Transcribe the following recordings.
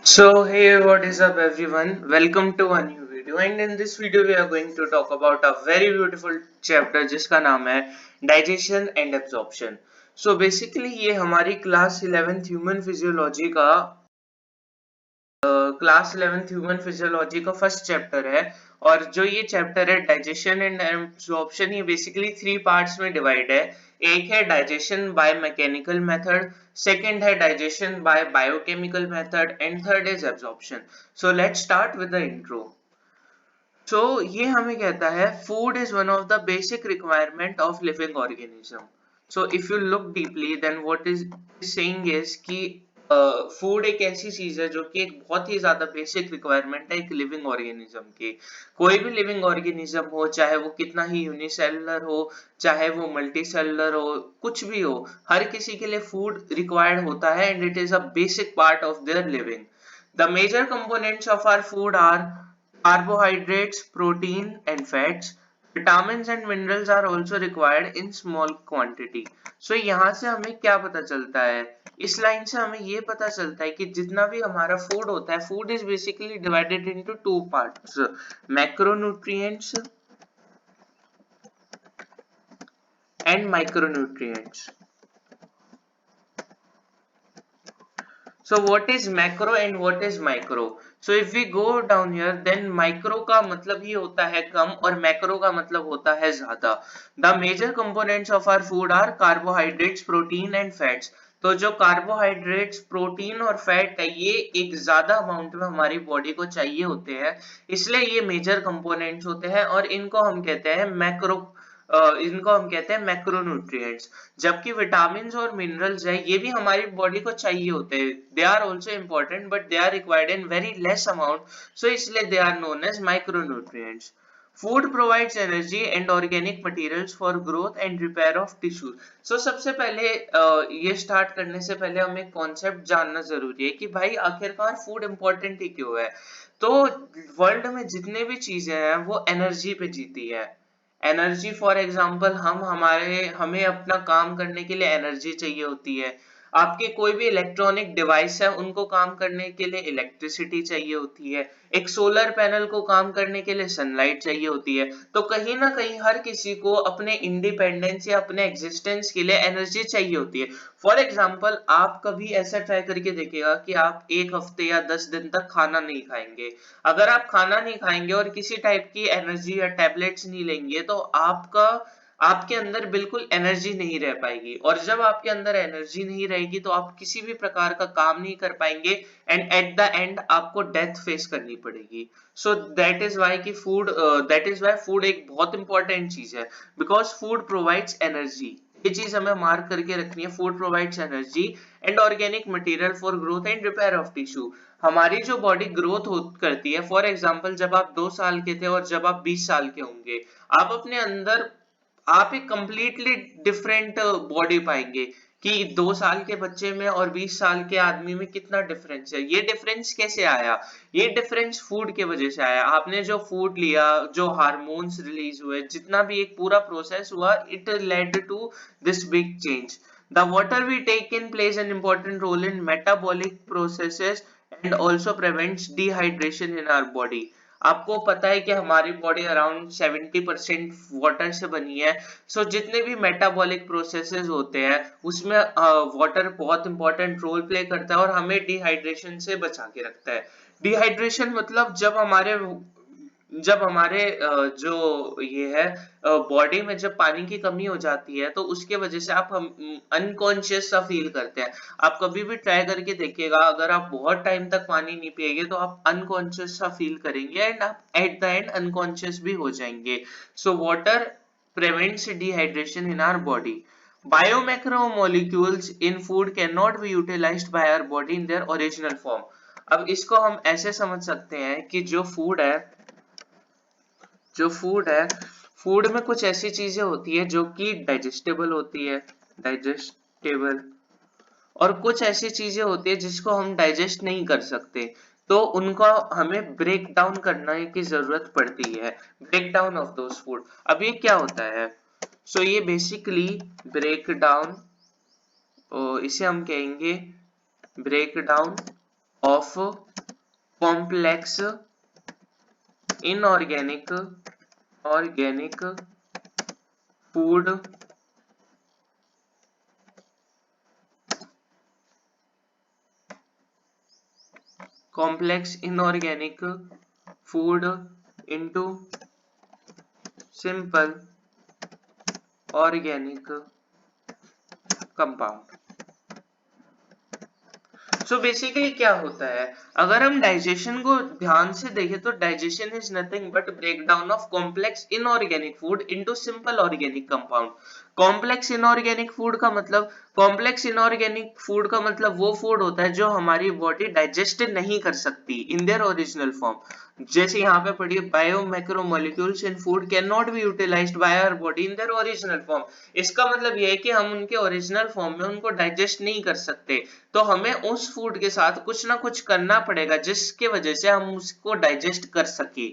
So hey, what is up everyone? Welcome to a new video, and in this video we are going to talk about a very beautiful chapter जिसका नाम है Digestion and Absorption. So basically ये हमारी class 11th human physiology का first chapter है। और जो ये चैप्टर है डाइजेशन एंड एब्जॉर्प्शन, ये बेसिकली 3 पार्ट्स में डिवाइड है। एक है digestion by mechanical method, second है digestion by biochemical method and third is absorption. So let's start with the intro. So ये हमें कहता है food is one of the basic requirement of living organism. So if you look deeply then what is saying is कि food एक ऐसी चीज है जो कि एक बहुत ही ज्यादा बेसिक रिक्वायरमेंट है एक लिविंग ऑर्गेनिज्म की। कोई भी लिविंग ऑर्गेनिज्म हो, चाहे वो कितना ही यूनिसेलुलर हो, चाहे वो मल्टी सेलुलर हो, कुछ भी हो, हर किसी के लिए फूड रिक्वायर्ड होता है and it is a basic part of their living. The major components of our food are carbohydrates, protein and fats. Vitamins and minerals are also required in small quantity. So यहाँ से हमें क्या पता चलता है? इस लाइन से हमें ये पता चलता है कि जितना भी हमारा फूड होता है, food is basically divided into 2 parts, macronutrients and micronutrients. So what is macro and what is micro? So if we go down here, then micro का मतलब ही होता है कम और macro का मतलब होता है ज्यादा। The major components of our food are carbohydrates, protein and fats. तो जो कार्बोहाइड्रेट्स, प्रोटीन और फैट है, ये एक ज्यादा अमाउंट में हमारी बॉडी को चाहिए होते हैं, इसलिए ये मेजर कंपोनेंट्स होते हैं और इनको हम कहते हैं मैक्रोन्यूट्रिएंट्स। जबकि विटामिन और मिनरल्स है, ये भी हमारी बॉडी को चाहिए होते हैं। They are also important but they are required in very less amount, so इसलिए they are known as micronutrients. Food provides energy and organic materials for growth and repair of tissues. So सबसे पहले ये start करने से पहले हमें concept जानना जरूरी है कि भाई आखिरकार फूड इम्पोर्टेंट ही क्यों है। तो वर्ल्ड में जितने भी चीजें हैं वो एनर्जी पे जीती है। एनर्जी फॉर एग्जांपल हमें अपना काम करने के लिए एनर्जी चाहिए होती है। आपके कोई भी इलेक्ट्रॉनिक डिवाइस है, उनको काम करने के लिए इलेक्ट्रिसिटी चाहिए होती है। एक सोलर पैनल को काम करने के लिए सनलाइट चाहिए होती है। तो कहीं ना कहीं हर किसी को अपने इंडिपेंडेंस या अपने एग्जिस्टेंस के लिए एनर्जी चाहिए होती है। फॉर एग्जाम्पल आप कभी ऐसा ट्राई करके देखिएगा कि आप एक हफ्ते या 10 दिन तक खाना नहीं खाएंगे। अगर आप खाना नहीं खाएंगे और किसी टाइप की एनर्जी या टैबलेट्स नहीं लेंगे तो आपके अंदर बिल्कुल एनर्जी नहीं रह पाएगी, और जब आपके अंदर एनर्जी नहीं रहेगी तो आप किसी भी प्रकार का काम नहीं कर पाएंगे एंड एट द एंड आपको डेथ फेस करनी पड़ेगी। So that is why food एक बहुत इंपॉर्टेंट चीज है, बिकॉज फूड प्रोवाइड्स एनर्जी। ये चीज हमें मार्क करके रखनी है, food provides energy and organic material for growth and repair of tissue. हमारी जो बॉडी ग्रोथ करती है, फॉर एग्जाम्पल जब आप 2 साल के थे और जब आप 20 साल के होंगे, आप अपने अंदर आप एक कंप्लीटली डिफरेंट बॉडी पाएंगे कि 2 साल के बच्चे में और 20 साल के आदमी में कितना डिफरेंस है। ये डिफरेंस कैसे आया? ये डिफरेंस फूड के वजह से आया। आपने जो फूड लिया, जो हार्मोन्स रिलीज हुए, जितना भी एक पूरा प्रोसेस हुआ, it led to this big change. The water we take in plays an important role in metabolic processes and also prevents dehydration in our body. आपको पता है कि हमारी बॉडी अराउंड 70% वाटर से बनी है। सो जितने भी मेटाबॉलिक प्रोसेसेस होते हैं उसमें वाटर बहुत इंपॉर्टेंट रोल प्ले करता है और हमें डिहाइड्रेशन से बचा के रखता है। डिहाइड्रेशन मतलब जब हमारे जो ये है बॉडी में जब पानी की कमी हो जाती है तो उसके वजह से आप हम अनकॉन्शियस सा फील करते हैं। आप कभी भी ट्राई करके देखिएगा, अगर आप बहुत टाइम तक पानी नहीं पिएंगे तो आप अनकॉन्शियस सा फील करेंगे एंड आप एट द एंड अनकॉन्शियस भी हो जाएंगे। So water prevents dehydration in our body. Biomacromolecules in food cannot be utilized by our body in their original form. अब इसको हम ऐसे समझ सकते हैं कि जो फूड है, फूड में कुछ ऐसी चीजें होती है जो कि डाइजेस्टेबल होती है, डाइजेस्टेबल, और कुछ ऐसी चीजें होती है जिसको हम डाइजेस्ट नहीं कर सकते, तो उनको हमें ब्रेक डाउन करने की जरूरत पड़ती है, break down of those food. अब ये क्या होता है? सो ये बेसिकली ब्रेक डाउन, इसे हम कहेंगे break down of complex inorganic organic food complex inorganic food into simple organic compound. So basically क्या होता है, अगर हम डाइजेशन को ध्यान से देखें तो digestion is nothing but break down of complex inorganic food into simple organic compound. Complex inorganic food का मतलब, कॉम्प्लेक्स इनऑर्गेनिक फूड का मतलब वो फूड होता है जो हमारी बॉडी डाइजेस्ट नहीं कर सकती इन देयर ओरिजिनल फॉर्म. जैसे यहाँ पे पढ़िए, bio macro molecules in food can not be utilised by our body in their original form. इसका मतलब ये है कि हम उनके ओरिजिनल फॉर्म में उनको डाइजेस्ट नहीं कर सकते, तो हमें उस फूड के साथ कुछ ना कुछ करना पड़ेगा जिसके वजह से हम उसको डाइजेस्ट कर सके.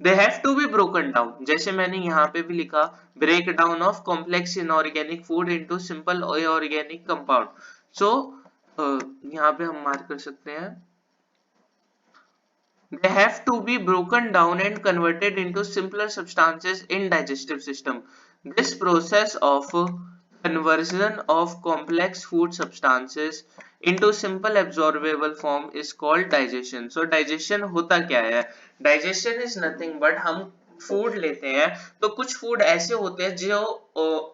They have to be broken down, जैसे मैंने यहाँ पे भी लिखा, break down of complex inorganic food into simple organic compound. So यहाँ पे हम मार्क कर सकते हैं, they have to be broken down and converted into simpler substances in digestive system. This process of conversion of complex food substances into simple absorbable form is called digestion. So digestion होता क्या है? Digestion is nothing but हम food लेते हैं, तो कुछ food ऐसे होते हैं जो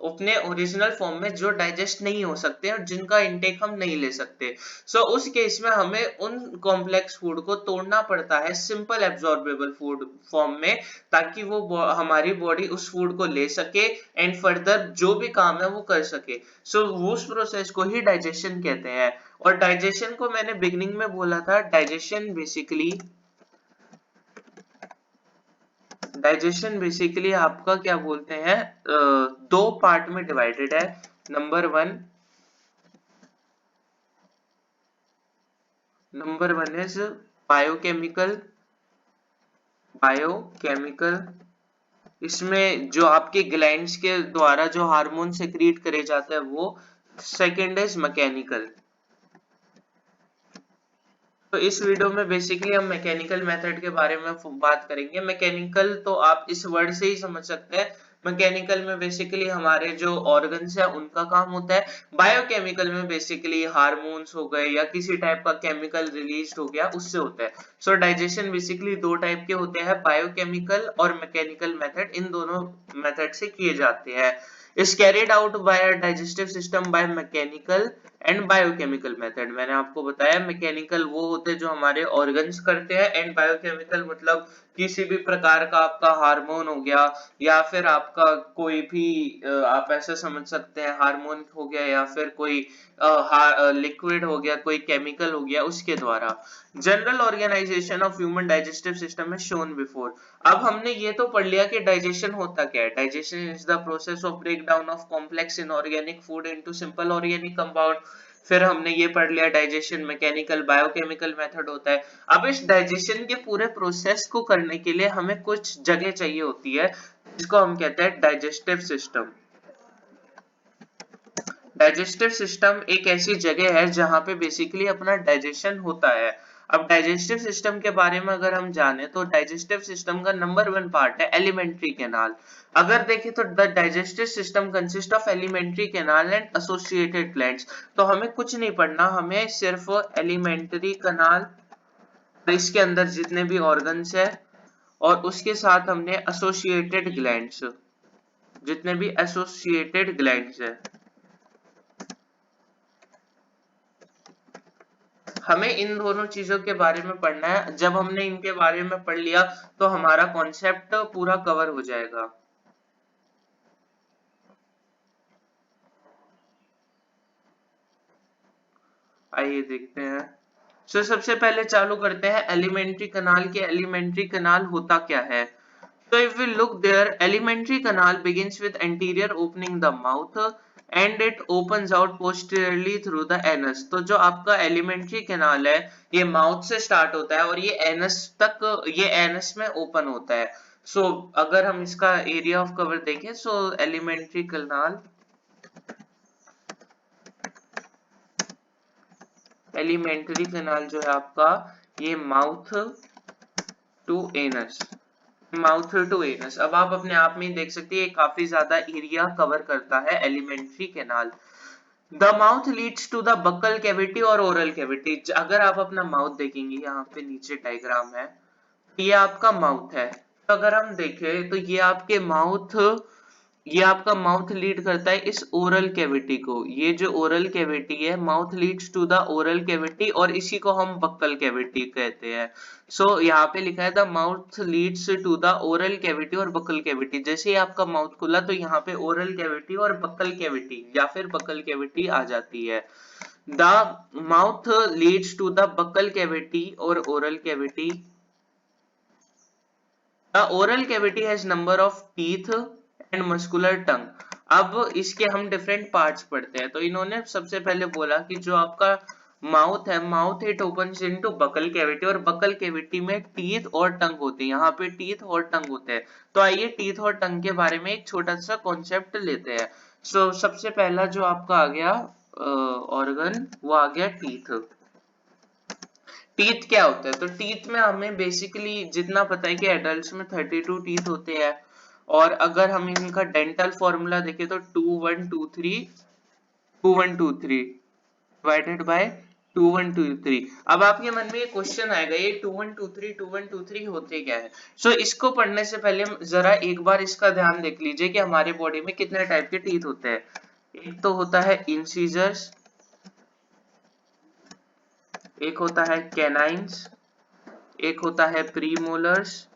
अपने ओरिजिनल फॉर्म में जो डाइजेस्ट नहीं हो सकते और जिनका इंटेक हम नहीं ले सकते. सो उस केस में हमें उन कॉम्प्लेक्स फूड को तोड़ना पड़ता है सिंपल एब्जॉर्बेबल फूड फॉर्म में, ताकि वो हमारी बॉडी उस फूड को ले सके एंड फर्दर जो भी काम है वो कर सके. सो उस प्रोसेस को ही डाइजेशन कहते हैं. और डाइजेशन को मैंने बिगिनिंग में बोला था, डाइजेशन बेसिकली आपका क्या बोलते हैं, दो पार्ट में डिवाइडेड है. Number one is biochemical. इसमें जो आपके ग्लैंड्स के द्वारा जो हार्मोन सेक्रीट करे जाते हैं वो. Second is mechanical. तो इस वीडियो में बेसिकली हम मैकेनिकल मेथड के बारे में बात करेंगे. मैकेनिकल तो आप इस वर्ड से ही समझ सकते हैं. मैकेनिकल में बेसिकली हमारे जो ऑर्गन्स है उनका काम होता है. बायोकेमिकल में बेसिकली हार्मोन्स हो गए या किसी टाइप का केमिकल रिलीज हो गया उससे होता है. सो डाइजेशन बेसिकली दो टाइप के होते हैं, बायोकेमिकल और मैकेनिकल मेथड. इन दोनों मेथड से किए जाते हैं. is carried out by a digestive system by mechanical and biochemical method. मैंने आपको बताया मैकेनिकल वो होते हैं जो हमारे ऑर्गन्स करते हैं, एंड बायोकेमिकल मतलब किसी भी प्रकार का आपका हार्मोन हो गया या फिर आपका कोई भी आप ऐसे समझ सकते हैं हार्मोन हो गया या फिर कोई लिक्विड हो गया, कोई केमिकल हो गया, उसके द्वारा. General organisation of human digestive system है शोन बिफोर. अब हमने ये तो पढ़ लिया कि डाइजेशन होता क्या है. Digestion is the process of break down of complex inorganic food into simple organic compound. फिर हमने ये पढ़ लिया डाइजेशन मैकेनिकल बायोकेमिकल मेथड होता है. अब इस डाइजेशन के पूरे प्रोसेस को करने के लिए हमें कुछ जगह चाहिए होती है जिसको हम कहते हैं डाइजेस्टिव सिस्टम. डाइजेस्टिव सिस्टम एक ऐसी जगह है जहां पे बेसिकली अपना डाइजेशन होता है. अब डाइजेस्टिव सिस्टम के बारे में अगर हम जाने तो डाइजेस्टिव सिस्टम का नंबर वन पार्ट है एलिमेंट्री कैनाल. अगर देखें तो the digestive system consist of alimentary canal and associated glands. तो हमें कुछ नहीं पढ़ना, हमें सिर्फ एलिमेंट्री कैनाल, इसके अंदर जितने भी ऑर्गन्स है और उसके साथ हमने एसोसिएटेड ग्लैंड्स, जितने भी एसोसिएटेड ग्लैंड्स है, हमें इन दोनों चीजों के बारे में पढ़ना है. जब हमने इनके बारे में पढ़ लिया तो हमारा कॉन्सेप्ट पूरा कवर हो जाएगा. आइए देखते हैं. सो सबसे पहले चालू करते हैं एलिमेंट्री कैनाल के. एलिमेंट्री कैनाल होता क्या है. So if we look there, alimentary canal begins with anterior opening the mouth and it opens out posteriorly through the anus. तो जो आपका एलिमेंट्री कैनाल है ये माउथ से स्टार्ट होता है और ये एनस तक, ये एनस में ओपन होता है. सो अगर हम इसका एरिया ऑफ कवर देखें, so alimentary canal alimentary canal जो है आपका ये mouth to anus, mouth to anus. अब आप अपने आप में देख सकते हैं काफी ज्यादा एरिया कवर करता है alimentary canal. The mouth leads to the buccal cavity और ओरल कैविटी। अगर आप अपना माउथ देखेंगे, यहाँ पे नीचे डायग्राम है, ये आपका माउथ है। तो अगर हम देखें तो ये आपका माउथ लीड करता है इस ओरल कैविटी को। ये जो ओरल कैविटी है, mouth leads to the oral cavity, और इसी को हम बक्कल कैविटी कहते हैं। सो यहाँ पे लिखा है the mouth leads to the oral cavity और बक्कल कैविटी। जैसे ही आपका माउथ खुला तो यहाँ पे ओरल कैविटी और बक्कल कैविटी या फिर बक्कल कैविटी आ जाती है। The mouth leads to the buccal cavity और oral cavity. The oral cavity has number of teeth and muscular tongue। अब इसके हम डिफरेंट पार्ट्स पढ़ते हैं। तो इन्होंने सबसे पहले बोला कि जो आपका माउथ है, mouth it opens into buccal cavity, और बकल कैविटी में टीथ और टंग होते हैं। यहाँ पे टीथ और टंग होते हैं। तो आइए टीथ और टंग के बारे में एक छोटा सा कॉन्सेप्ट लेते हैं। सो सबसे पहला जो आपका आ गया ऑर्गन, वो आ गया टीथ। टीथ क्या होता है? तो टीथ में हमें बेसिकली जितना पता है कि एडल्ट्स में 32 टीथ होते हैं, और अगर हम इनका डेंटल फॉर्मूला देखें तो 2123 डिवाइडेड बाय 2123। अब आपके मन में ये क्वेश्चन आएगा, ये 2123 होते क्या है? सो इसको पढ़ने से पहले हम जरा एक बार इसका ध्यान देख लीजिए कि हमारे बॉडी में कितने टाइप के टीथ होते हैं। एक तो होता है इंसीजर्स, एक होता है कैनाइन्स, एक होता है प्रीमोलर्स,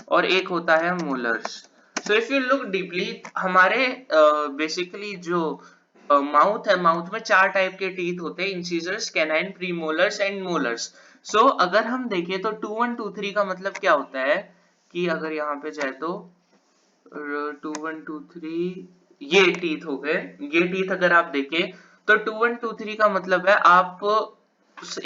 और एक होता है molars. So if you look deeply, हमारे बेसिकली जो माउथ है, माउथ में 4 टाइप के टीथ होते हैं, incisors, canine, premolars and molars. So अगर हम देखें तो 2123 का मतलब क्या होता है कि अगर यहाँ पे जाए तो 2123 ये टीथ हो गए। ये टीथ अगर आप देखें तो 2123 का मतलब है, आप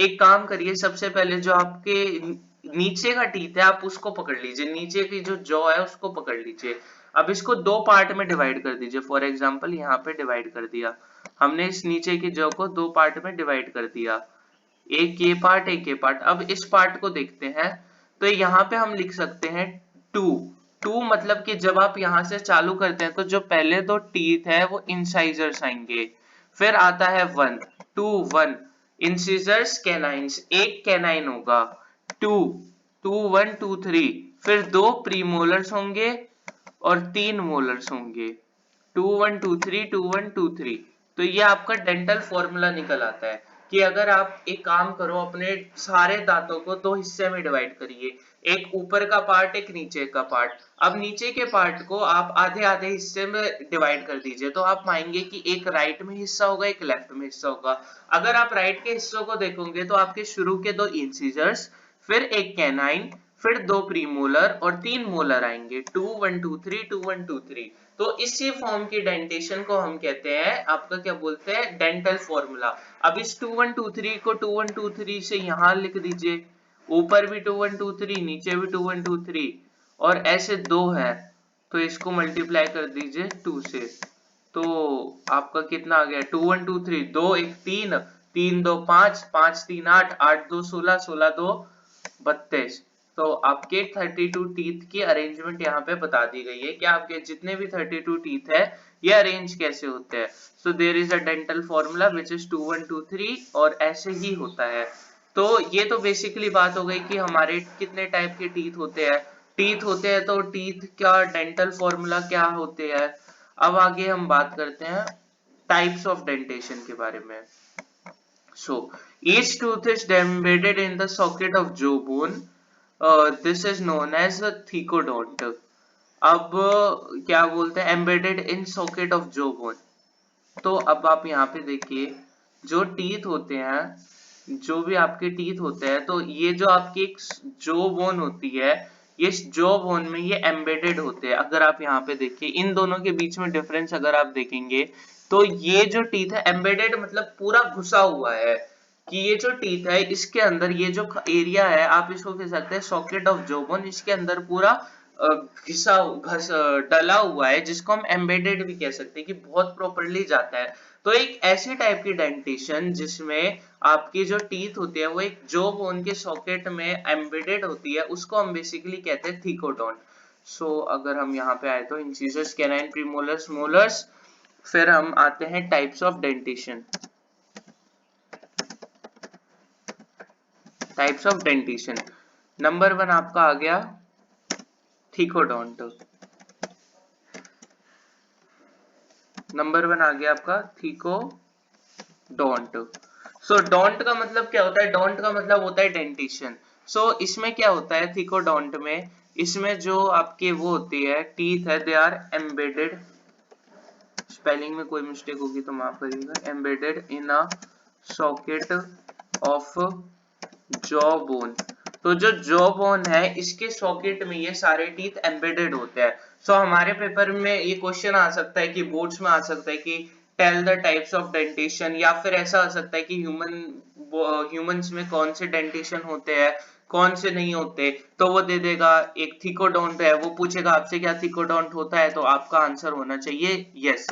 एक काम करिए, सबसे पहले जो आपके नीचे का टीथ है आप उसको पकड़ लीजिए, नीचे की जो जॉ है उसको पकड़ लीजिए। अब इसको 2 पार्ट में डिवाइड कर दीजिए। फॉर एग्जांपल यहाँ पे डिवाइड कर दिया हमने, इस नीचे की जॉ को 2 पार्ट में डिवाइड कर दिया, एक ये पार्ट, एक ये पार्ट। अब इस पार्ट को देखते हैं, तो यहाँ पे हम लिख सकते हैं 2 मतलब कि जब आप यहाँ से चालू करते हैं तो जो पहले 2 टीथ है वो इंसाइजर्स आएंगे, फिर आता है 1 इंसिजर्स, कैनाइन्स, एक कैनाइन होगा, 2 फिर 2 प्रीमोलर्स होंगे और 3 मोलर्स होंगे, 2 1 2 3 तो ये आपका डेंटल फॉर्मूला निकल आता है कि अगर आप एक काम करो, अपने सारे दांतों को 2 हिस्से में डिवाइड करिए, एक ऊपर का पार्ट, एक नीचे का पार्ट। अब नीचे के पार्ट को आप आधे आधे हिस्से में डिवाइड कर दीजिए, तो आप पाएंगे कि एक राइट में हिस्सा होगा, एक लेफ्ट में हिस्सा होगा। अगर आप राइट के हिस्सों को देखोगे तो आपके शुरू के 2 इंसीजर्स, फिर एक कैनाइन, फिर 2 प्रीमोलर और 3 मोलर आएंगे, 2 1 2 3 तो इसी फॉर्म की डेंटेशन को हम कहते हैं, आपका क्या बोलते हैं, डेंटल फॉर्मूला। अब इस 2123 को 2123 से यहां लिख दीजिए, ऊपर भी 2123, नीचे भी 2123, और ऐसे 2 है तो इसको मल्टीप्लाई कर दीजिए 2 से, तो आपका कितना आ गया, 2123, 2 1 3, 3 2 5, 5 3 8, 8 2 16, 16 2 32। तो आपके 32 टीथ की अरेंजमेंट यहाँ पे बता दी गई है कि आपके जितने भी 32 टीथ है ये अरेंज कैसे होते हैं। So there is a dental formula which is 2123, और ऐसे ही होता है। तो ये तो बेसिकली बात हो गई कि हमारे कितने टाइप के टीथ होते हैं। टीथ होते हैं तो टीथ का डेंटल फॉर्मूला क्या होते हैं। अब आगे हम बात करते हैं टाइप्स ऑफ डेंटेशन के बारे में। So each tooth is embedded in the socket of jawbone. This is known as a thecodont. अब क्या बोलते हैं, embedded in socket of jawbone। तो अब आप यहाँ पे देखिए, जो टीथ होते हैं, जो भी आपके टीथ होते हैं, तो ये जो आपकी एक जो बोन होती है, ये जो बोन में ये एम्बेडेड होते हैं। अगर आप यहाँ पे देखिए, इन दोनों के बीच में डिफरेंस अगर आप देखेंगे तो ये जो टीथ है, एम्बेडेड मतलब पूरा घुसा हुआ है, कि ये जो टीथ है इसके अंदर ये जो एरिया है, आप इसको कह सकते हैं सॉकेट ऑफ जो बोन, इसके अंदर पूरा घिसा घस डला हुआ है, जिसको हम एम्बेडेड भी कह सकते हैं कि बहुत प्रॉपरली जाता है। तो एक ऐसी टाइप की डेंटिशन जिसमें आपकी जो टीथ होती है वो एक जॉ बोन के सॉकेट में एम्बेडेड होती है, उसको हम बेसिकली कहते हैं थिकोडोंट। सो अगर हम यहाँ पे आए तो इंसिजर्स, कैनाइन, प्रीमोलर्स, मोलर्स, फिर हम आते हैं types of dentition. Types of dentition, number 1 आपका आ गया थिकोडोंट। नंबर 1 आ गया आपका थिकोडोंट। सो डोंट का मतलब क्या होता है? डोंट का मतलब होता है डेंटिशन। सो इसमें क्या होता है थिकोडोंट में? इसमें जो आपके वो होती है टीथ है, दे आर एम्बेडेड, स्पेलिंग में कोई मिस्टेक होगी तो माफ करिएगा, embedded in a socket of jaw bone. तो जो जॉ बोन है इसके सॉकेट में ये सारे टीथ एम्बेडेड होते हैं। सो हमारे पेपर में ये क्वेश्चन आ सकता है कि बोर्ड्स में आ सकता है कि tell the types of dentition, या फिर ऐसा आ सकता है कि ह्यूमंस में कौन से डेंटिशन होते हैं, कौन से नहीं होते। तो वो दे देगा एक थिकोडोंट है, वो पूछेगा आपसे क्या थिकोडोंट होता है, तो आपका आंसर होना चाहिए यस।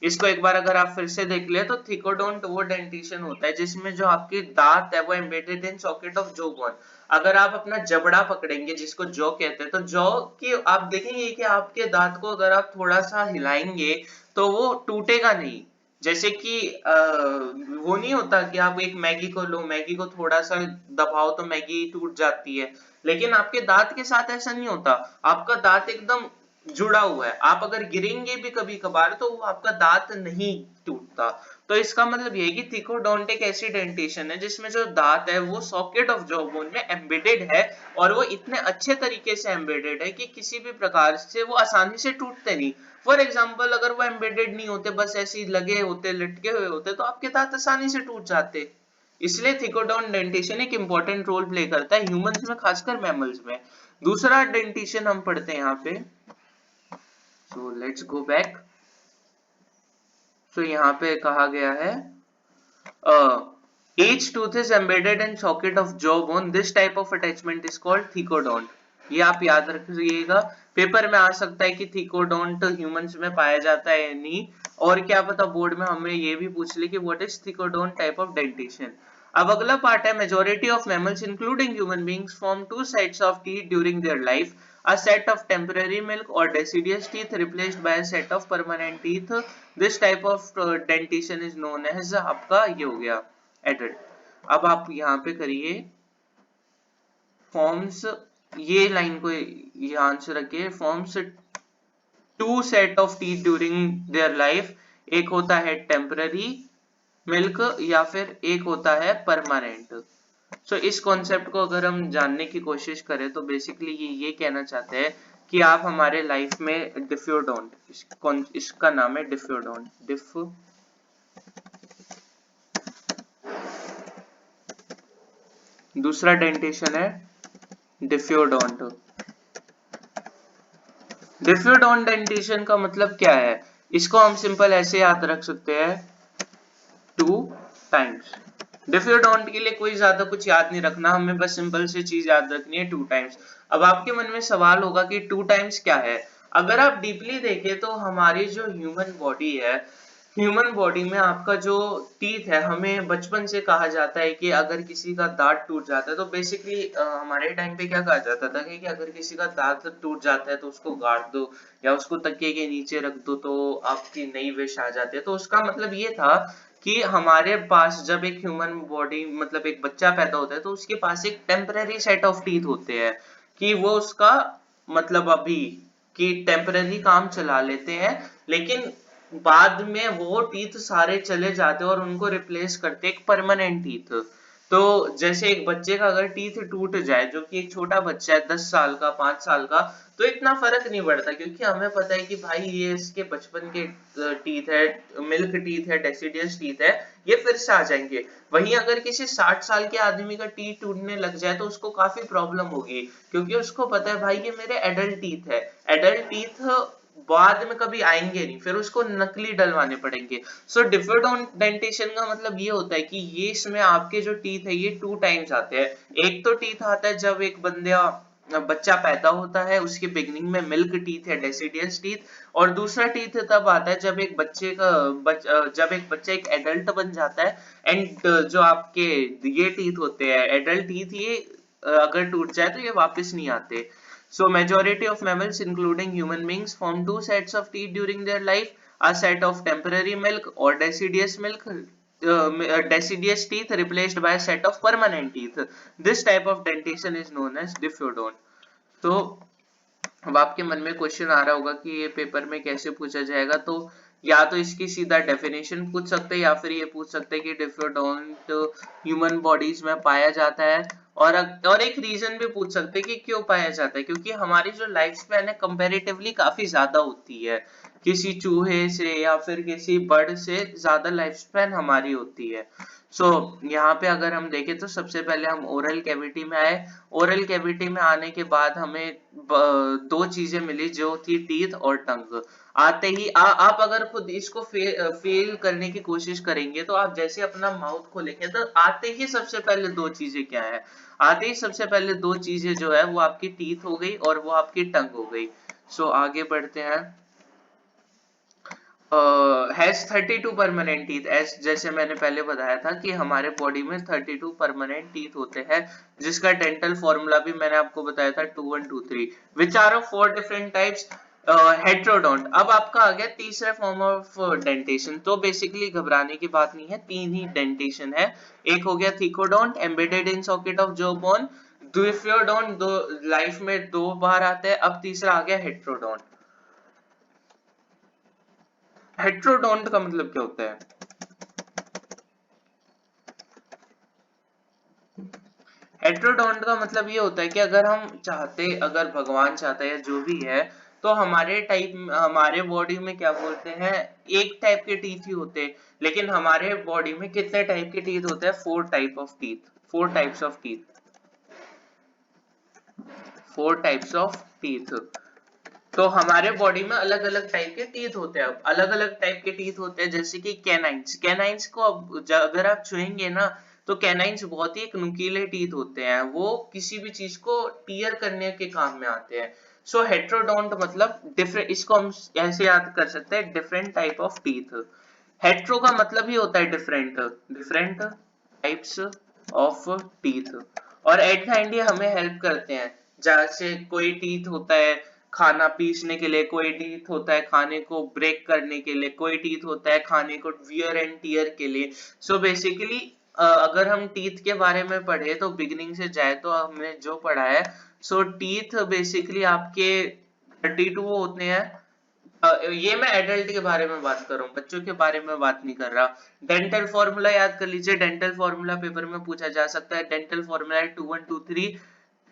इसको एक बार अगर आप फिर से देख ले तो थिकोडोंट वो डेंटिशन होता है जिसमें जो आपके दांत है वो embedded in socket of jaw bone. अगर आप अपना जबड़ा पकड़ेंगे जिसको जॉ कहते हैं, तो जॉ की आप देखेंगे कि आपके दांत को अगर आप थोड़ा सा हिलाएंगे तो वो टूटेगा नहीं। जैसे कि वो नहीं होता कि आप एक मैगी को लो, मैगी को थोड़ा सा दबाओ तो मैगी टूट जाती है, लेकिन आपके दांत के साथ ऐसा नहीं होता। आपका दांत एकदम जुड़ा हुआ है, आप अगर गिरेंगे भी कभी कभार तो वो आपका दांत नहीं टूटता। तो इसका मतलब ये है कि थिकोडोंट एक ऐसी डेंटेशन है जिसमें जो दांत है वो सॉकेट ऑफ जॉ बोन में एम्बेडेड है, और वो इतने अच्छे तरीके से एम्बेडेड है कि किसी भी प्रकार से वो आसानी से टूटते नहीं। फॉर एग्जाम्पल अगर वो एम्बेडेड नहीं होते, बस ऐसे ही लगे होते, लटके हुए होते, तो आपके दांत आसानी से टूट जाते। इसलिए थिकोडोंट डेंटिशन एक इंपॉर्टेंट रोल प्ले करता है ह्यूमंस में, खासकर मैमल्स में। दूसरा डेंटिशन हम पढ़ते हैं यहाँ पे। So let's go back. सो यहाँ पे कहा गया है each tooth is embedded in socket of jaw bone. This type of attachment is called thecodont. ये आप याद रखिएगा, पेपर में आ सकता है कि थिकोडोंट ह्यूमंस में पाया जाता है या नहीं, और क्या पता बोर्ड में हमें ये भी पूछ ले कि what is thecodont type of dentition. अब अगला पार्ट है majority of mammals including human beings form two sets of teeth during their life, a set of temporary milk or deciduous teeth replaced by a set of permanent teeth. This type of dentition is known as, आपका ये हो गया adult। अब आप यहाँ पे करिए forms, ये लाइन को ध्यान से रखिए, forms two set of teeth during their life. एक होता है टेम्पररी मिल्क या फिर एक होता है परमानेंट। सो इस कॉन्सेप्ट को अगर हम जानने की कोशिश करें तो बेसिकली ये कहना चाहते हैं कि आप हमारे लाइफ में डिफ्योडोंट, इसका नाम है डिफ्योडोंट, दूसरा डेंटेशन है डिफ्योडोंट। डिफ्योडोंट डेंटेशन का मतलब क्या है? इसको हम सिंपल ऐसे याद रख सकते हैं, 2 टाइम्स। डिफ्योडोंट के लिए कोई ज्यादा कुछ याद नहीं रखना, हमें बस सिंपल सी चीज याद रखनी है, 2 टाइम्स। अब आपके मन में सवाल होगा कि 2 टाइम्स क्या है? अगर आप डीपली देखें तो हमारी जो ह्यूमन बॉडी है, ह्यूमन बॉडी में आपका जो टीथ है, हमें बचपन से कहा जाता है कि अगर किसी का दांत टूट जाता है तो बेसिकली हमारे टाइम पे क्या कहा जाता था कि अगर किसी का दांत टूट जाता है तो उसको गाड़ दो या उसको तकिए के नीचे रख दो तो आपकी नई विश आ जाती है। तो उसका मतलब ये था कि हमारे पास जब एक ह्यूमन बॉडी मतलब एक बच्चा पैदा होता है तो उसके पास एक टेम्पररी सेट ऑफ टीथ होते हैं कि वो उसका मतलब अभी कि टेम्पररी काम चला लेते हैं, लेकिन बाद में वो टीथ सारे चले जाते हैं और उनको रिप्लेस करते एक परमानेंट टीथ। तो जैसे एक बच्चे का अगर टीथ टूट जाए, जो कि एक छोटा बच्चा है 10 साल का 5 साल का, तो इतना फर्क नहीं पड़ता क्योंकि हमें पता है कि भाई ये इसके बचपन के टीथ है, मिल्क टीथ है, डेसिडियस टीथ है, ये फिर से आ जाएंगे। वहीं अगर किसी 60 साल के आदमी का टीथ टूटने लग जाए तो उसको काफी प्रॉब्लम होगी, क्योंकि उसको पता है भाई ये मेरे एडल्ट टीथ है, एडल्ट टीथ बाद में कभी आएंगे नहीं, फिर उसको नकली डलवाने पड़ेंगे। सो डिफोडोंट डेंटेशन का मतलब ये होता है कि ये इसमें आपके जो टीथ है ये 2 टाइम्स आते हैं। एक तो टीथ आता है जब एक बंदा बच्चा पैदा होता है, उसके बिगनिंग में मिल्क टीथ है, डेसिडियस टीथ, और दूसरा टीथ तब आता है जब एक बच्चे का जब एक बच्चा एक एडल्ट बन जाता है, एंड जो आपके ये टीथ होते हैं एडल्ट टीथ, ये अगर टूट जाए तो ये वापस नहीं आते. So majority of mammals including human beings form two sets of teeth during their life, a set of temporary milk or deciduous teeth replaced by a set of permanent teeth. This type of dentation is known as diffeodont. तो अब आपके मन में question आ रहा होगा कि ये paper में कैसे पूछा जाएगा, तो या तो इसकी सीधा डेफिनेशन पूछ सकते हैं, या फिर ये पूछ सकते हैं कि डिफियोडोंट ह्यूमन बॉडीज में पाया जाता है, और एक रीजन भी पूछ सकते हैं कि क्यों पाया जाता है, क्योंकि हमारी जो लाइफ स्पैन है कंपैरेटिवली काफी ज्यादा होती है, किसी चूहे से या फिर किसी बर्ड से ज्यादा लाइफ स्पैन हमारी होती है. सो यहाँ पे अगर हम देखें तो सबसे पहले हम ओरल कैविटी में आए. ओरल कैविटी में आने के बाद हमें दो चीजें मिली जो थी टीथ और टंग. आते ही आप अगर खुद इसको फेल करने की कोशिश करेंगे तो आप जैसे अपना माउथ खोलेंगे तो आते ही सबसे पहले दो चीजें क्या है, आते ही सबसे पहले दो चीजें जो है वो आपकी टीथ हो गई और वो आपकी टंग हो गई. सो आगे बढ़ते हैं. Has 32 permanent teeth. जैसे मैंने पहले बताया था कि हमारे बॉडी में 32 परमानेंट टीथ होते हैं, जिसका डेंटल फॉर्मूला भी मैंने आपको बताया था 2123, which are of 4 different types. Heterodont. अब आपका आ गया तीसरा फॉर्म ऑफ डेंटेशन. तो बेसिकली घबराने की बात नहीं है, तीन ही डेंटेशन है. एक हो गया thecodont, embedded in socket of jaw bone. Diphyodont दो लाइफ में दो बार आते हैं. अब तीसरा आ गया हेट्रोडोंट. हेट्रोडोंट का मतलब क्या होता है? हेट्रोडोंट का मतलब ये होता है कि अगर हम चाहते, अगर भगवान चाहता है या जो भी है, तो हमारे बॉडी में क्या बोलते हैं, एक टाइप के टीथ ही होते हैं, लेकिन हमारे बॉडी में कितने टाइप के टीथ होते हैं? 4 टाइप्स ऑफ टीथ. तो हमारे बॉडी में अलग अलग टाइप के टीथ होते हैं. अब अलग अलग टाइप के टीथ होते हैं, जैसे कि कैनाइंस को अगर आप छुएंगे ना, तो कैनाइंस बहुत ही एक नुकीले टीथ होते हैं, वो किसी भी चीज को टीयर करने के काम में आते हैं. सो हेट्रोडोंट मतलब डिफरेंट, इसको हम ऐसे याद कर सकते हैं, different type of teeth. Hetero का मतलब ही होता है different, different types of teeth. और एट द एंड ये हमें हेल्प करते हैं, जैसे कोई टीथ होता है खाना पीसने के लिए, कोई टीथ होता है खाने को ब्रेक करने के लिए, कोई टीथ होता है खाने को वियर एंड टीयर के लिए. सो बेसिकली अगर हम टीथ के बारे में पढ़े तो बिगिनिंग से जाए तो हमने जो पढ़ा है, सो टीथ बेसिकली आपके 32 होते हैं. ये मैं एडल्ट के बारे में बात कर रहा हूँ, बच्चों के बारे में बात नहीं कर रहा. डेंटल फॉर्मूला याद कर लीजिए. डेंटल फॉर्मूला पेपर में पूछा जा सकता है. डेंटल फॉर्मूला है 2123,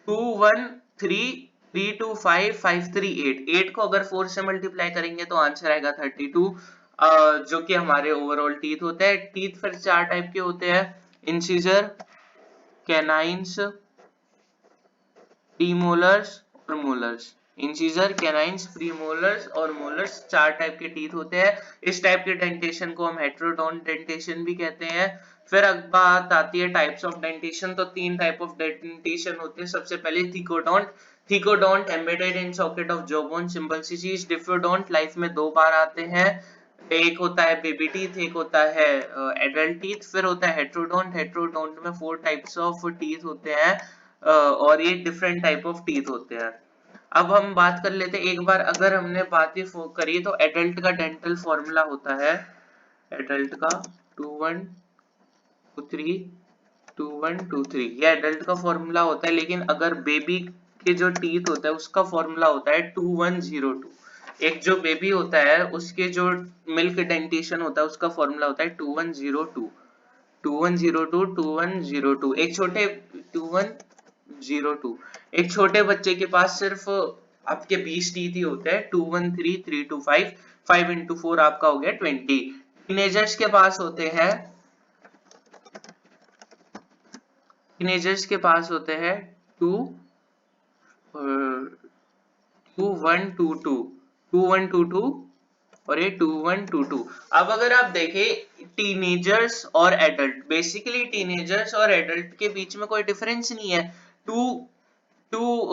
21325 538. 8 को अगर 4 से मल्टीप्लाई करेंगे तो आंसर आएगा 32, जो कि हमारे ओवरऑल टीथ होते हैं. टीथ फिर चार टाइप के होते हैं: इंसिजर, कैनाइंस, प्रीमोलर्स और मोलर्स. इंसिजर, कैनाइंस, प्रीमोलर्स और मोलर्स, चार टाइप के टीथ होते हैं. इस टाइप के डेंटेशन को हम हेट्रोडोंट डेंटेशन भी कहते हैं. फिर अब बात आती है टाइप्स ऑफ डेंटेशन. तो तीन टाइप ऑफ डेंटेशन होते हैं. सबसे पहले thecodont. Thecodont embedded in socket of jaw bone, simple सी चीज. डिफियोडोंट लाइफ में दो बार आते हैं, एक होता है बेबी टीथ, एक होता है एडल्ट टीथ. फिर होता है हेट्रोडोंट. हेट्रोडोंट में 4 टाइप्स ऑफ टीथ होते हैं, और ये डिफरेंट टाइप ऑफ टीथ होते हैं. अब हम बात कर लेते हैं, एक बार अगर हमने बात ही करी तो एडल्ट का डेंटल फॉर्मूला होता है, एडल्ट का 2123 ये एडल्ट का फॉर्मूला होता है. लेकिन अगर बेबी के जो टीथ होता है उसका फॉर्मूला होता है 2102. एक जो बेबी होता है उसके जो मिल्क डेंटेशन होता है उसका फॉर्मूला होता है 2102. 2102 2102. एक छोटे 2102 एक छोटे बच्चे के पास सिर्फ आपके 20 टीथ ही होते हैं. 213 325 5 into 4 आपका हो गया 20. टीनेजर्स के पास होते हैं, टीनेजर्स के पास होते हैं 2122 और ये 2122. अब अगर आप देखें टीनेजर्स और एडल्ट, बेसिकली टीनेजर्स और एडल्ट के बीच में कोई डिफरेंस नहीं है. टू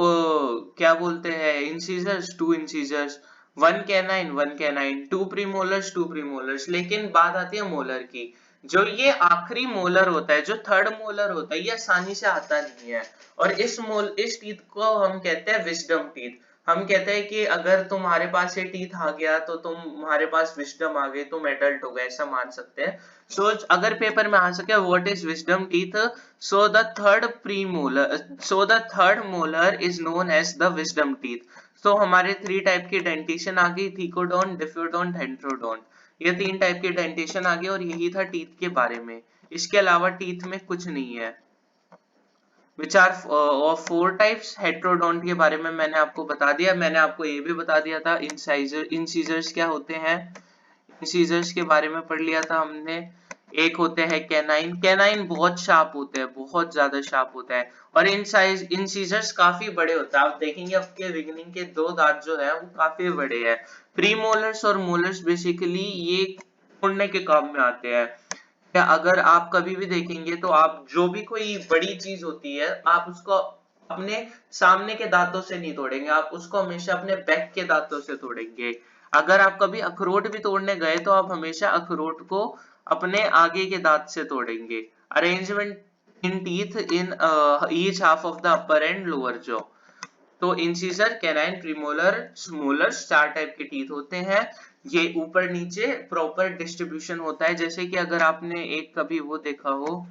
क्या बोलते हैं incisors, two incisors, one canine, one canine, two premolars, two premolars. लेकिन बात आती है मोलर की, जो ये आखिरी मोलर होता है, जो थर्ड मोलर होता है, ये आसानी से आता नहीं है। और इस टीथ को हम कहते हैं विजडम टीथ। हम कहते हैं कि अगर तुम्हारे पास ये टीथ आ गया तो तुम्हारे पास विजडम आ गई, तुम एडल्ट हो गए, ऐसा मान सकते हैं। सो अगर पेपर में आ सके what is wisdom teeth, so the third molar is known as the wisdom teeth। so हमारे 3 टाइप की डेंटिशन आ गई, थिकोडोंट, डिफ्यूडोंट, हेंट्रोडोंट। ये 3 टाइप की डेंटिशन आ गई और यही था टीथ के बारे में। इसके अलावा टीथ में कुछ नहीं है। which are of 4 types। Heterodont के बारे में मैंने आपको बता दिया। मैंने आपको ये भी बता दिया था इंसीजर्स क्या होते हैं, इंसीजर्स के बारे में पढ़ लिया था हमने। एक होते हैं कैनाइन, कैनाइन बहुत शार्प होते हैं, बहुत ज्यादा शार्प होता है। और इंसीजर्स काफी बड़े होते हैं। आप देखेंगे आपके बिगिनिंग के 2 दांत जो है वो काफी बड़े हैं। प्रीमोलर्स और मोलर्स बेसिकली ये तोड़ने के काम में आते हैं। या अगर आप कभी भी देखेंगे तो आप जो भी कोई बड़ी चीज होती है, आप उसको अपने सामने के दांतों से नहीं तोड़ेंगे, आप उसको हमेशा अपने बैक के दांतों से तोड़ेंगे। अगर आप कभी अखरोट भी तोड़ने गए तो आप हमेशा अखरोट को अपने आगे के दांत से तोड़ेंगे। Arrangement in teeth in each half of the upper and lower jaw. तो incisor, canine, premolar, molars 4 type के टीथ होते हैं। ये ऊपर नीचे प्रॉपर डिस्ट्रीब्यूशन होता है। जैसे कि अगर आपने एक कभी वो देखा हो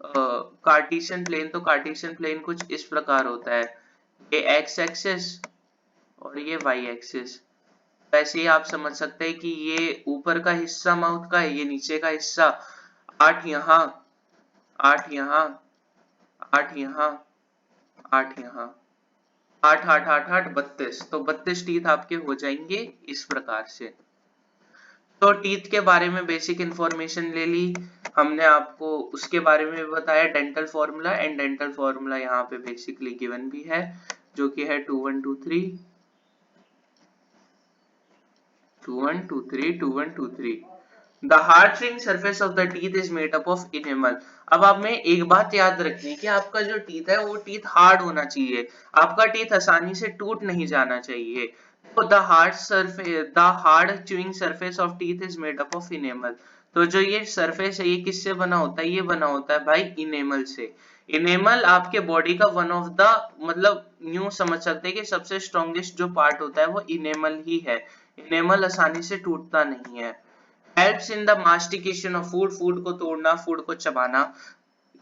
कार्टेशियन प्लेन, तो कार्टेशियन प्लेन कुछ इस प्रकार होता है, ये एक्स एक्सिस और ये वाई एक्सिस। वैसे ही आप समझ सकते हैं कि ये ऊपर का हिस्सा माउथ का है, ये नीचे का हिस्सा। 8 यहाँ, 8 यहाँ, 8 यहाँ, 8 यहाँ, 8 8 8 8 32। तो 32 टीथ आपके हो जाएंगे इस प्रकार से। तो टीथ के बारे में बेसिक इंफॉर्मेशन ले ली हमने, आपको उसके बारे में बताया dental formula. And dental formula यहाँ पे बेसिकली गिवन भी है, जो कि है 2123 2123 2123। The hard string surface of the teeth is made up of enamel। अब आप में एक बात याद रखनी कि आपका जो टीथ है वो टीथ हार्ड होना चाहिए, आपका टीथ आसानी से टूट नहीं जाना चाहिए। तो the hard chewing surface of teeth is made up of enamel। तो जो ये सरफेस है ये किससे बना होता है, ये बना होता है भाई इनेमल से। इनेमल आपके बॉडी का वन ऑफ द, मतलब यूं समझ सकते हैं कि सबसे स्ट्रॉन्गेस्ट जो पार्ट होता है वो इनेमल ही है। इनेमल आसानी से टूटता नहीं है। Helps in the mastication of food, food को तोड़ना, फूड को चबाना।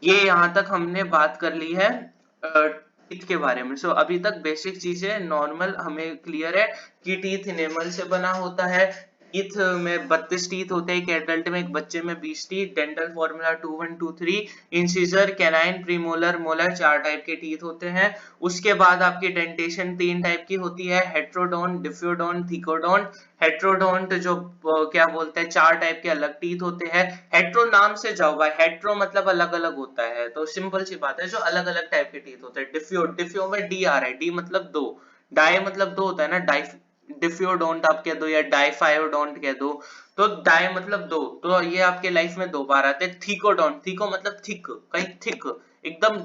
ये यहाँ तक हमने बात कर ली है टीथ के बारे में। सो अभी तक बेसिक चीजें नॉर्मल हमें क्लियर है कि टीथ इनेमल से बना होता है। टीथ में 32 टीथ होते हैं, एक एडल्ट में, एक बच्चे में 20 teeth. Dental formula 2123। Incisor, canine, premolar, molar 4 type के टीथ होते हैं। उसके बाद आपकी डेंटेशन 3 टाइप की होती है, हेट्रोडोंट, डिफ्यूडोंट, थिकोडोंट। हेट्रोडोंट जो क्या बोलते हैं 4 टाइप के अलग टीथ होते हैं। हेट्रो नाम से जाओ भाई, हेट्रो मतलब अलग अलग होता है, तो सिंपल सी बात है जो अलग अलग टाइप के टीथ होते हैं। डिफ्यो, डिफ्यो में डी आ रहा है, डी मतलब 2, डाई मतलब 2 होता है ना, डाई डिफ्योडोंट आप कह दो या डाइफायोडोंट कह दो। तो डाई मतलब 2, तो ये आपके लाइफ में 2 बार आते हैं। थीकोडोंट, थीको मतलब थिक, कहीं थिक एकदम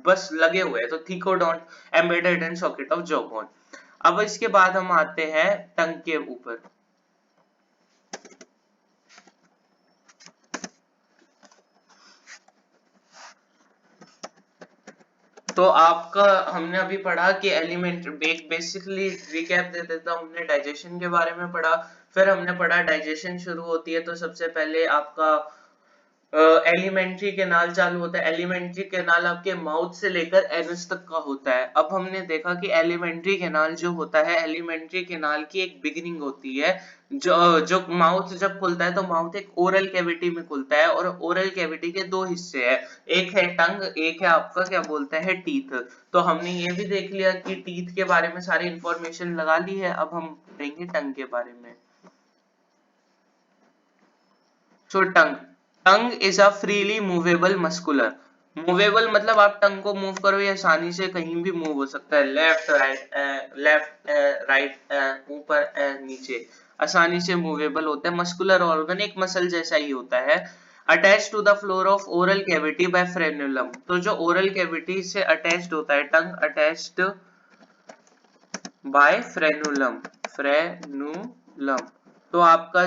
बस लगे हुए हैं, तो thecodont, embedded in socket of jaw bone. अब इसके बाद हम आते हैं टंग के ऊपर। तो आपका हमने अभी पढ़ा कि एलिमेंट, बेसिकली रिकैप दे देता हूं, हमने डाइजेशन के बारे में पढ़ा। फिर हमने पढ़ा डाइजेशन शुरू होती है तो सबसे पहले आपका एलिमेंट्री कैनाल चालू होता है। एलिमेंट्री कैनाल आपके माउथ से लेकर एनस तक का होता है। अब हमने देखा कि एलिमेंट्री कैनाल जो होता है, एलिमेंट्री कैनाल की एक बिगिनिंग होती है। जो माउथ जब खुलता है तो माउथ एक ओरल कैविटी में खुलता है, और ओरल कैविटी के 2 हिस्से हैं, एक है टंग, एक है आपका क्या बोलता है टीथ। तो हमने ये भी देख लिया कि टीथ के बारे में सारी इंफॉर्मेशन लगा ली है। अब हम पढ़ेंगे टंग के बारे में। So tongue is a freely movable muscular. Movable मतलब आप टंग को मूव करो, ये आसानी से कहीं भी मूव हो सकता है, लेफ्ट राइट, लेफ्ट राइट, ऊपर नीचे, आसानी से मूवेबल होता है। मस्कुलर ऑर्गन एक मसल जैसा ही होता है। Attach to the floor of oral cavity by frenulum. तो जो ओरल कैविटी से अटैच्ड होता है, tongue attached by frenulum, frenulum. तो आपका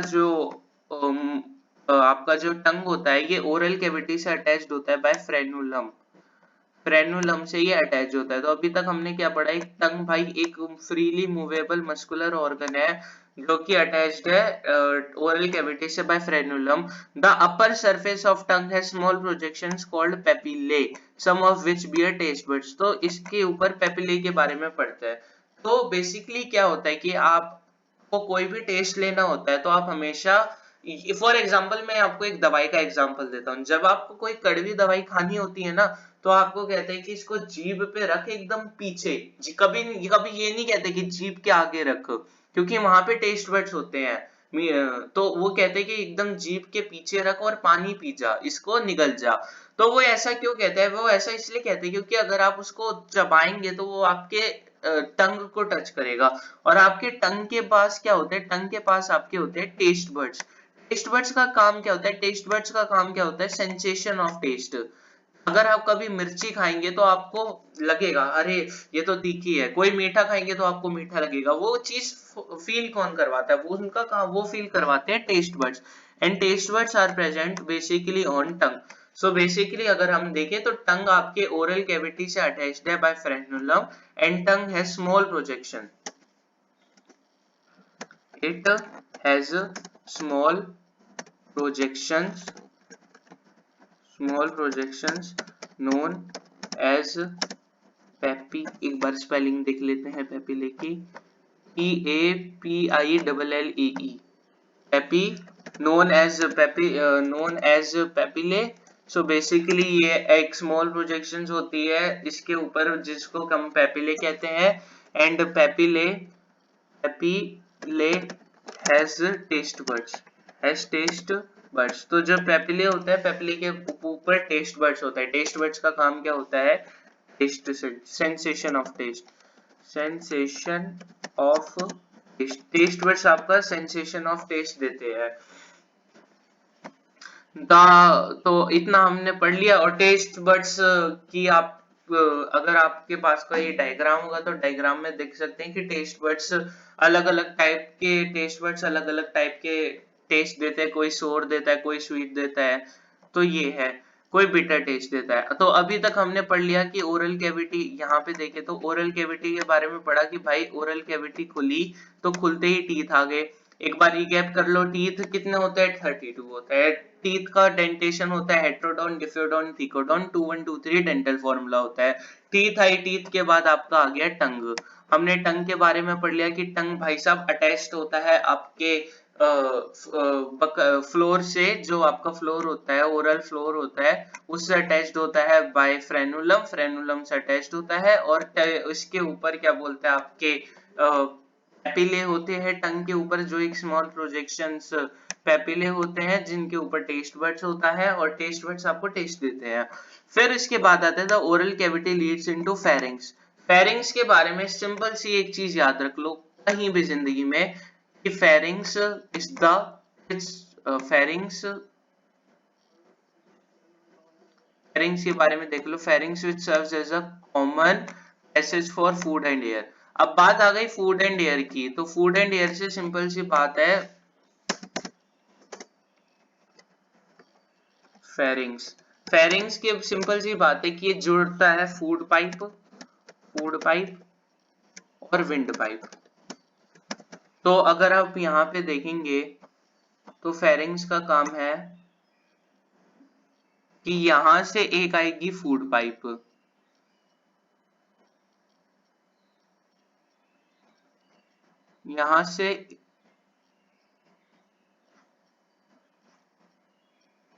जो टंग होता है ये ओरल कैविटी से अटैच्ड होता है बाय फ्रेनुलम, फ्रेनुलम से ये अटैच होता है। तो अभी तक हमने क्या पढ़ा, एक टंग भाई एक फ्रीली मूवेबल मस्कुलर ऑर्गन है जो कि अटैच्ड है ओरल कैविटी से by frenulum. The upper surface of tongue has small projections called papillae, some of which bear taste buds. तो इसके ऊपर पेपिले के बारे में पढ़ते हैं। तो बेसिकली क्या होता है कि आपको कोई भी टेस्ट लेना होता है तो आप हमेशा, फॉर एग्जाम्पल मैं आपको एक दवाई का एग्जाम्पल देता हूँ, जब आपको कोई कड़वी दवाई खानी होती है ना तो आपको कहते हैं कि इसको जीभ पे रख एकदम पीछे, कभी कभी ये नहीं कहते कि जीभ के आगे रख, क्योंकि वहां पे टेस्ट बड्स होते हैं। तो वो कहते हैं कि एकदम जीभ के पीछे रख और पानी पी जा, इसको निगल जा। तो वो ऐसा क्यों कहते हैं, वो ऐसा इसलिए कहते हैं क्योंकि अगर आप उसको चबाएंगे तो वो आपके टंग को टच करेगा, और आपके टंग के पास क्या होता है, टंग के पास आपके होते हैं टेस्ट बड्स। टेस्ट बड्स का काम क्या होता है, टेस्ट बड्स का काम क्या होता है, सेंसेशन ऑफ टेस्ट। अगर आप कभी मिर्ची खाएंगे तो आपको लगेगा अरे ये तो तीखी है, कोई मीठा खाएंगे तो आपको मीठा लगेगा, वो चीज फील कौन करवाता है, वो उनका काम, वो फील करवाते हैं taste buds. And taste buds are present basically on tongue. So basically अगर हम देखें तो टंग आपके ओरल कैविटी से अटैच्ड है bye frenulum and tongue has small projection, it has small projections, small projections known as peppy. एक बार spelling देख लेते हैं पेपिले की, PAPILLEE, peppy, known as papillae. So basically ये एक स्मॉल प्रोजेक्शंस होती है इसके ऊपर जिसको हम पेपिले कहते हैं। And papillae has taste buds, has taste buds. तो जो पेपिले होता है, पेपिले के ऊपर टेस्ट बड्स होता है। टेस्ट बड्स का काम क्या होता है, taste, sensation of taste, sensation of taste. Taste buds आपका सेंसेशन ऑफ टेस्ट देते हैं। तो इतना हमने पढ़ लिया। और टेस्ट बड्स की आप अगर आपके पास कोई डायग्राम होगा तो डायग्राम में देख सकते हैं कि टेस्ट बड्स अलग अलग टाइप के, टेस्ट बड्स अलग अलग टाइप के टेस्ट देते हैं, कोई सोर देता है, कोई स्वीट देता है, तो ये है, कोई बिटर टेस्ट देता है। तो अभी तक हमने पढ़ लिया कि ओरल कैविटी, यहाँ पे देखे तो ओरल कैविटी के बारे में पढ़ा कि भाई ओरल कैविटी खुली तो खुलते ही टीथ आ गए। एक बार रिकैप कर लो, टीथ कितने होते हैं, 32 होता है। टीथ का डेंटेशन होता है हेट्रोडोन, डिफियोडोन, थिकोडोन, 2 1 2 3 डेंटल फॉर्मूला होता है। टीथ आई, टीथ के बाद आपका आ गया टंग। हमने टंग के बारे में पढ़ लिया कि टंग भाई साहब अटैच्ड होता है आपके फ्लोर से, जो आपका फ्लोर होता है, ओरल फ्लोर होता है, उससे अटैच्ड होता है बाय फ्रेनुलम, फ्रेनुलम से अटैच्ड होता है। और इसके ऊपर क्या बोलते हैं आपके पेपिले होते हैं टंग के ऊपर, जो एक स्मॉल प्रोजेक्शंस पेपिले होते हैं जिनके ऊपर टेस्ट बड्स होता है, और टेस्ट बड्स आपको टेस्ट देते हैं। फिर इसके बाद आता है the oral cavity Leeds into pharynx. Pharynx के बारे में सिंपल सी एक चीज याद रख लो कहीं भी जिंदगी में, कि pharynx is the pharynx, pharynx के बारे में देख लो, pharynx which serves as a common passage for food and air. अब बात आ गई फूड एंड एयर की, तो फूड एंड एयर से सिंपल सी बात है, फेरिंग्स, फेरिंग्स की सिंपल सी बात है कि ये जुड़ता है फूड पाइप, फूड पाइप और विंड पाइप। तो अगर आप यहाँ पे देखेंगे तो फेरिंग्स का काम है कि यहां से एक आएगी फूड पाइप, यहां से,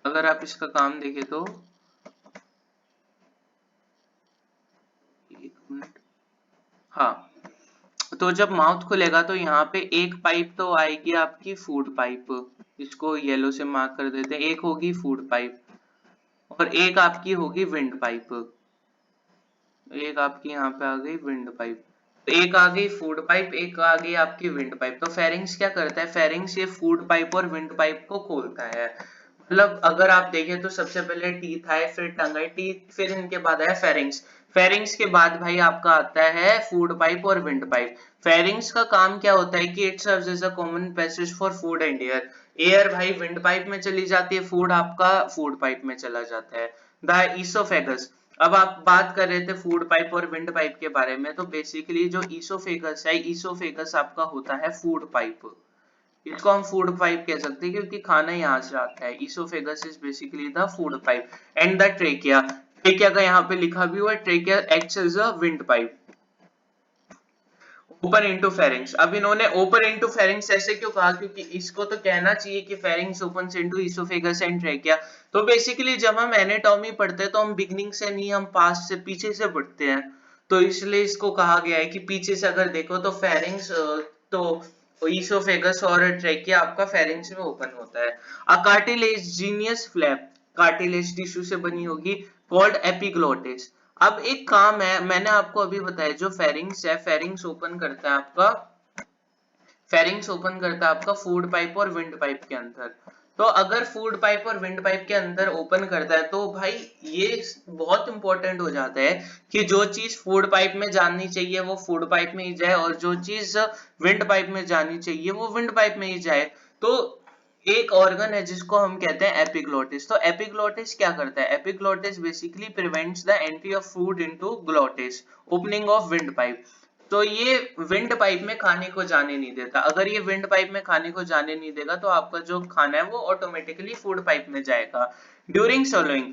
अगर आप इसका काम देखें तो, एक मिनट, हाँ, तो जब माउथ खुलेगा तो यहाँ पे एक पाइप तो आएगी आपकी फूड पाइप, इसको येलो से मार्क कर देते हैं, एक होगी फूड पाइप और एक आपकी होगी विंड पाइप, एक आपकी यहाँ पे आ गई विंड पाइप। तो एक आ गई फूड पाइप, एक आ गई आपकी विंड पाइप। तो फेरिंग्स क्या करता है, फेरिंग्स ये फूड पाइप और विंड पाइप को खोलता है। मतलब अगर आप देखें तो सबसे पहले टीथ आए, फिर टंग आई, टीथ, फिर इनके बाद आया फेरिंग्स। फेरिंग्स के बाद भाई आपका आता है फूड पाइप और विंड पाइप। फेरिंग्स का काम क्या होता है कि it serves as a common passage for food and air. Air भाई विंड पाइप में चली जाती है, फूड आपका फूड पाइप में चला जाता है। The oesophagus. अब आप बात कर रहे थे फूड पाइप और विंड पाइप के बारे में, तो बेसिकली जो ईसोफेगस है, ईसोफेगस आपका होता है फूड पाइप। इसको हम फूड पाइप कह सकते हैं क्योंकि खाना यहाँ से आता है। Oesophagus is basically the food pipe. And the trachea, trachea का यहाँ पे लिखा भी हुआ है, trachea acts as a wind pipe. Open into pharynx. अब इन्होंने ओपन इनटू फेरिंग्स ऐसे क्यों कहा, क्योंकि इसको तो कहना चाहिए कि pharynx open into oesophagus and trachea. तो बेसिकली जब हम एनाटॉमी पढ़ते हैं तो हम बिगनिंग से नहीं, हम पास से, पीछे से पढ़ते हैं। तो इसलिए इसको कहा गया है कि पीछे से अगर देखो तो फेरिंग्स, तो इसोफेगस और ट्रेकिया आपका फेरिंग्स में ओपन होता है। अ कार्टिलेजिनियस फ्लैप, कार्टिलेज टिश्यू से बनी होगी, कॉल्ड एपिग्लोटिस। अब एक काम है, मैंने आपको अभी बताया, जो फेरिंग्स है, फेरिंग्स ओपन करता है आपका, फेरिंग्स ओपन करता है आपका फूड पाइप और विंड पाइप के अंदर। तो अगर फूड पाइप और विंड पाइप के अंदर ओपन करता है तो भाई ये बहुत इंपॉर्टेंट हो जाता है कि जो चीज फूड पाइप में जानी चाहिए वो फूड पाइप में ही जाए, और जो चीज विंड पाइप में जानी चाहिए वो विंड पाइप में ही जाए। तो एक ऑर्गन है जिसको हम कहते हैं एपिग्लोटिस। तो एपिग्लोटिस क्या करता है, epiglottis basically prevents the entry of food into glottis, opening of wind pipe. तो ये विंड पाइप में खाने को जाने नहीं देता। अगर ये विंड पाइप में खाने को जाने नहीं देगा तो आपका जो खाना है वो ऑटोमेटिकली फूड पाइप में जाएगा। ड्यूरिंग swallowing,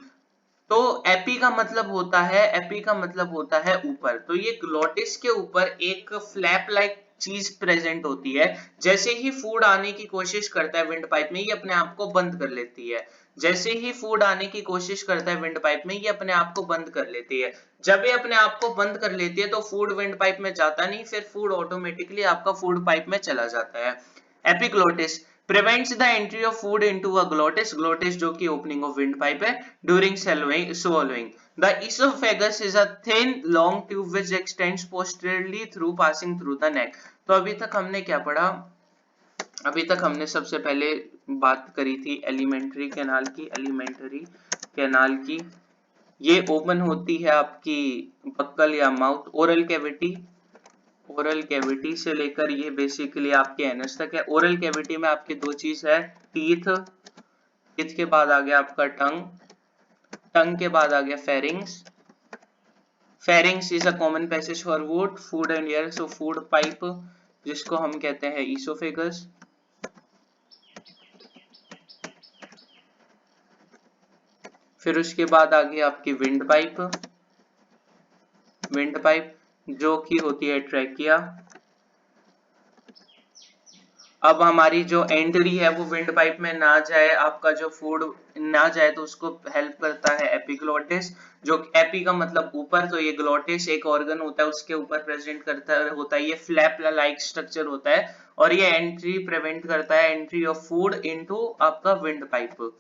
तो एपी का मतलब होता है, एपी का मतलब होता है ऊपर। तो ये ग्लोटिस के ऊपर एक फ्लैप लाइक चीज प्रेजेंट होती है। जैसे ही फूड आने की कोशिश करता है विंड पाइप में, ये अपने आप को बंद कर लेती है। जैसे ही फूड आने की कोशिश करता है विंड पाइप में, ये अपने आप को बंद कर लेती है। जब ये अपने आप को बंद कर लेती है तो फूड विंड पाइप में जाता नहीं, फिर फूड ऑटोमेटिकली आपका फूड पाइप में चला जाता है। Epiglottis prevents the entry of food into a glottis, glottis जो कि opening of windpipe है, during swallowing. The esophagus is a thin long tube which extends posteriorly through passing through the neck. तो अभी तक हमने क्या पढ़ा, अभी तक हमने सबसे पहले बात करी थी एलिमेंट्री कैनाल की, एलिमेंट्री कैनाल की। ये ओपन होती है आपकी बक्कल या mouth, oral cavity, oral cavity से लेकर ये बेसिकली आपके एनस तक है। ओरल कैविटी में आपके दो चीज है, टीथ, टीथ के बाद आ गया आपका टंग, टंग के बाद आ गया pharynx. Pharynx is a common passage for food, food and air, so food pipe जिसको हम कहते हैं ईसोफेगस। फिर उसके बाद आ गई आपकी विंड पाइप, विंड पाइप जो कि होती है ट्रैकिया। अब हमारी जो एंट्री है वो विंड पाइप में ना जाए, आपका जो फूड ना जाए, तो उसको हेल्प करता है एपिग्लोटिस, जो एपी का मतलब ऊपर, तो ये ग्लोटिस एक ऑर्गन होता है उसके ऊपर प्रेजेंट करता होता है, ये फ्लैप लाइक स्ट्रक्चर होता है, और ये एंट्री प्रिवेंट करता है एंट्री ऑफ फूड इनटू आपका विंड पाइप।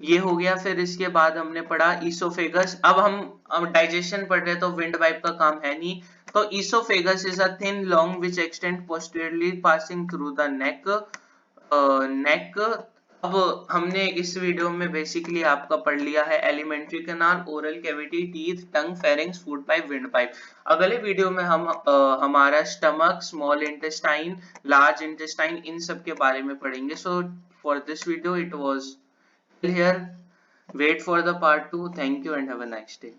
ये हो गया। फिर इसके बाद हमने पढ़ा ईसोफेगस। अब हम डाइजेशन पढ़ रहे हैं तो विंड पाइप का काम है नहीं। तो oesophagus is a thin long which extend posteriorly passing through the neck, neck. अब हमने इस वीडियो में बेसिकली आपका पढ़ लिया है alimentary canal, oral cavity, teeth, tongue, pharynx, food pipe, wind pipe. अगले वीडियो में हम हमारा stomach, small intestine, large intestine, इन सब के बारे में पढ़ेंगे। So for this video it was here. Wait for the part 2. Thank you and have a nice day.